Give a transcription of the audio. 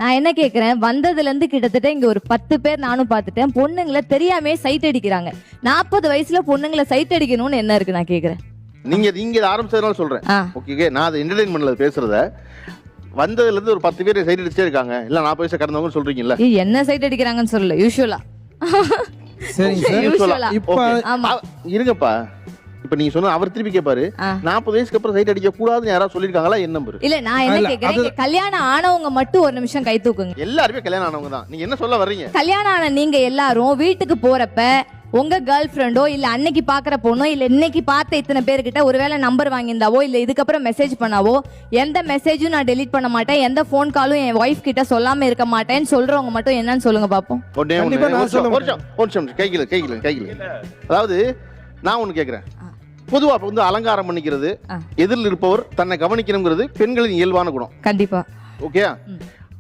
நான் என்ன கேக்குறேன், வந்ததுல இருந்து கிட்டத்தட்ட இங்க ஒரு 10 பேர் நானும் பாத்துட்டேன். பொண்ணுங்களை தெரியாமே சைட் அடிக்கிறாங்க. 40 வயசுல பொண்ணுங்களை சைட் அடிக்கணும்னு என்ன இருக்கு நான் கேக்குறேன். நீங்க ஆரம்பிச்சதுனால சொல்றேன். ஓகே, நான் அதை என்டர்டைன்மெண்ட்ல பேசுறத வந்ததுல இருந்து ஒரு 10 பேர் சைட் அடிச்சே இருக்காங்க. இல்ல 40 வயசு கடந்தவங்க சொல்றீங்கல்ல, என்ன சைட் அடிக்கிறாங்கன்னு சொல்லல, யூசுவலா. இருங்கப்பா. இப்ப நீங்க சொன்ன அவர் திருப்பி கேட்பாரு, 40 வயசுக்கு அப்புறம் சைட் அடிக்க கூடாதுன்னு யாராவது சொல்லிருக்காங்களா? என்ன நம்பர்? இல்ல, நான் என்ன கேக்குறேன், கல்யாணம் ஆனவங்க மட்டும் ஒரு நிமிஷம் கை தூக்குங்க. எல்லாருமே கல்யாணம் ஆனவங்க தான். நீங்க என்ன சொல்ல வர்றீங்க? கல்யாணம் ஆன நீங்க எல்லாரும் வீட்டுக்கு போறப்ப உங்க கேர்ள் ஃப்ரெண்டோ இல்ல அன்னைக்கு பாக்குற பொண்ணோ இல்ல இன்னைக்கு பார்த்த இத்தனை பேர்கிட்ட ஒருவேளை நம்பர் வாங்கியிருந்தாவோ இல்ல இதுக்கப்புறம் மெசேஜ் பண்ணாவோ, எந்த மெசேஜும் நான் டெலீட் பண்ண மாட்டேன், எந்த போன் காலும் என் ஒய்ஃப் கிட்ட சொல்லாம இருக்க மாட்டேன்னு சொல்றவங்க மட்டும் என்னன்னு சொல்லுங்க பாப்போம். கைகள். அதாவது நான் ஒண்ணு கேக்குறேன். பொதுவா வந்து அலங்காரம் பண்ணிக்கிறது, எதிரில் இருப்பவர் தன்னை கவனிக்கணுங்கிறது பெண்களின் இயல்பான குணம். கண்டிப்பா. ஓகே.